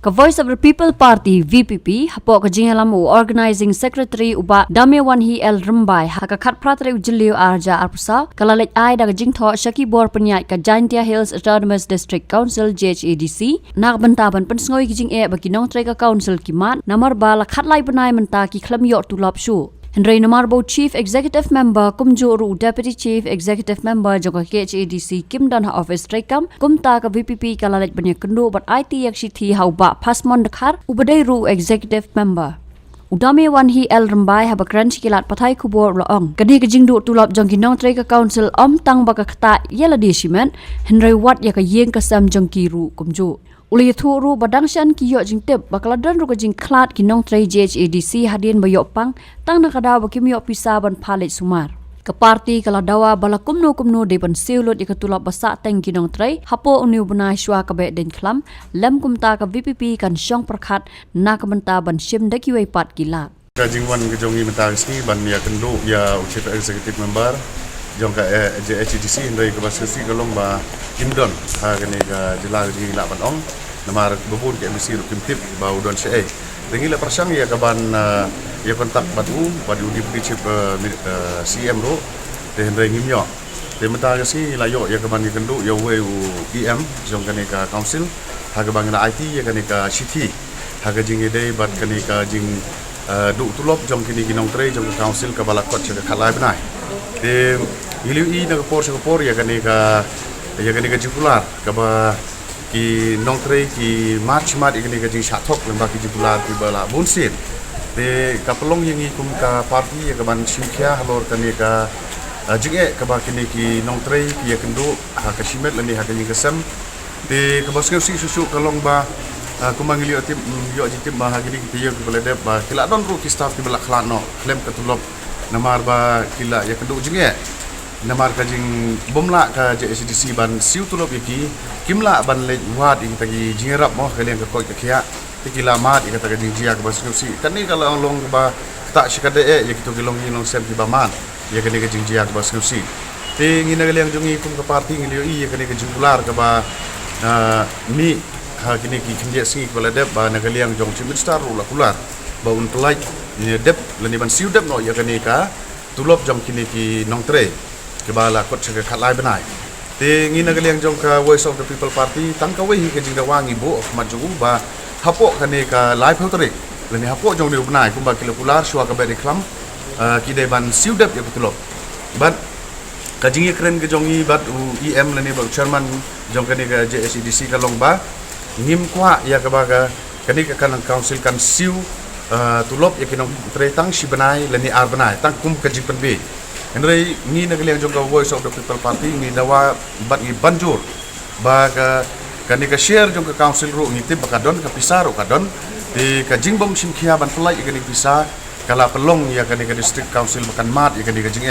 Ka Voice of the People Party VPP hapok ka jingalam u organizing secretary uba Damewan hi El Rumbai haka khat pratre ujliu arja arpusa kalalek ai da jingtho Shaki Bor penyai ka Jaintia Hills Autonomous District Council JHADC nak bentaban pensngoi ki jing e bakinong tre ka council kimat namar bala khat lai benai menta ki khlam yo tulap shu Henry Namarbo Chief Executive Member Kumjuru Deputy Chief Executive Member Joka KHADC Kim Danha Office Trekam Kumta ka VPP kalalek banyak kendu bat IT yakshiti hauba pasmon dekhar ubadai ru Executive Member Udame wan hi El Rumbai haba crunch kilat pathai kubor laong kadi ka jingdu tulap jong kinong tre ka council tang baka khata yela desimen Henry Wat ya ka yeng ka sam jong kiru kumju Uli thuru badang shan ki yo jing tep bakaladan ru ka jing klat kinong tre JHADC hadin bayo pang tang nakadaw bakim yo pisa ban palit sumar Ka parti kala dawa bala kumno de ban siulut ya tulap basa teng kinong tre hapo uniu bunai shwa ka be den khlam lem kumta ka VPP kan syong perkhat na ka menta ban shim dakiwei pat kila Kajingwan ke jongi menta sini ban ya kendu ya Chief Executive Member jong ka JHADC hindai ke basisi kalong ba Kimdon ha kene ka jela ji la ban ong namar bubun ke misi kim tip ba udon se Dengi la persang ya kaban ya kontak batu pada Deputy Chief CM ro de hendrai ngimyo de menta si layo ya kaban ya kendu ya we EM jong kane ka council ha ka bangna IT ya kane ka city ha ka jing ide bat kane ka jing du tulop jong kini ginong tre jong council ka balakot se ka khalai banai de iliu I na por se por ya kane ka jikular ka ba ki nong tre ki march ikani ka jing shathok lamba ki jikular ki bala bunsit de kapelong yang ikum ka parti ya kaban simkhia halor kani ka jinge ka ba kini ki nong tre ki ya kendu ha ka simet lani ha ka jing kesem de ka bosneu si susu kalong ba kumangili otim yo jitim ba ha gini ki yo ki balade ba kila don ru ki staff ki bala khlano klem ka tulop namar ba kila ya kendu jinge namar ka jing bomla ka JHADC ban siu tulop iki kimla ban le wad ing tagi jingerap mo kalian ka koi ka khia tikila mat ika taga jing jia ka baskusi kani kala long ba ta shikade ya kitu kilong long sem ki ba man ya kani ka jing jia ka baskusi te ngina kalian jungi kum ka parti ngilio I ya kani ka jingkular ka ba mi ha kini ki kimje singi kala dep ba na kalian jong chimistar ula kular ba un pelai ni dep lani ban siu dep no ya kani ka tulop jong kini ki nong tre kebala kot se ka khalai banai te ngina kalian jong ka Voice of the People Party tang ka we hi ka jing da wangi bo of maju ba hapo kane ka live filtering lani hapo jong ni banai kumba kilokular shwa ka be reklam ki de ban siu dep ya betulo ban ka jing kren ke jong I bat EM lani ba chairman jong kane ka JHADC ka long ba ngim kwa ya ka ba ka kani ka kan council kan siu tulop ya kinong tre tang si banai lani ar banai tang kum ka jing pen be Henry ni nagaliang jong ka Voice of the People Party ni dawa bat ni banjur ba ka kani ka share jong ka council ro ni tib ka don ka pisar ka don di ka jingbom simkhia ban pelai kani pisa kala pelong ya kani ka district council makan mat ya kani ka jing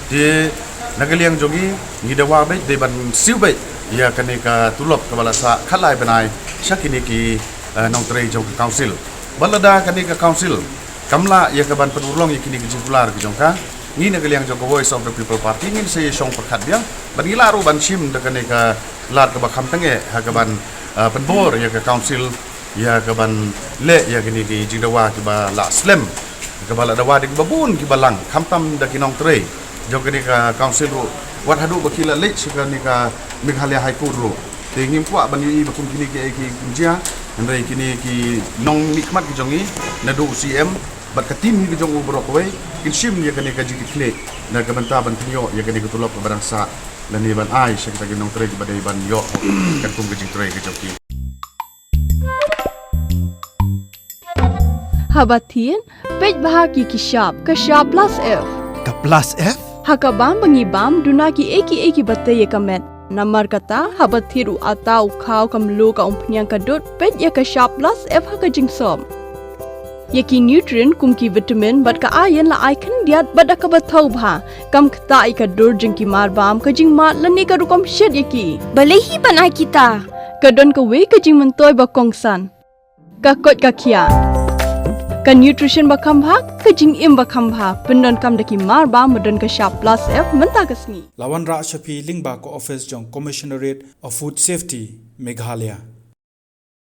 di nagaliang jongi ni dawa be de ban siu be ya kani ka tulop ka balasa khalai banai sakini ki nong tre jong ka council balada kani ka council kamla ya ka ban penulong ya kini ka jingkular ki jong ka ni nagaliang jong Voice of the People Party ngin se song perkhat biang ban gilaru ban sim de kane ka lat ka bakham tenge ha ka ban penbor ya ka council ya ka ban le ya kini ki jingdawa ki ba la slem ka ba la dawa de babun ki balang khamtam da kinong tre jong kini ka council ro wat hadu bakila le suka ni ka Meghalaya High Court ro te ngim kwa ban yi bakum kini ki kunjia ndai kini ki nong nikmat ki jongi nadu CM bat ka tim hi jong ubro ko kin sim ya kani ka jiki kle na ka banta ban tinyo ya kani ka tulop ka barang sa lani ban ai sa kita ginong tre badai ban yo kan kum ka jing tre ka joki Habatin pej bahagi ki shop ka shop plus F Ka plus F hakabam bangi bam duna ki eki batte ye kamet namar kata habathiru atau khau kamlu ka umpnyang ka dot pej ya ka shop plus F haka jing som Yaki nutrient kum ki vitamin bat ka iron la icon diat bada ka bathau bha kam khta I ka dur jing ki mar bam ka jing mat lani ka rukom shed yaki balehi banai kita ka don ka we ka jing mentoy ba kongsan ka kot ka khia ka nutrition ba kham bha ka jing im ba kham bha pendon kam daki mar bam modon ka sharp plus F menta ka sngi Lawan Ra Shafi Lingba ko office jong Commissionerate of Food Safety Meghalaya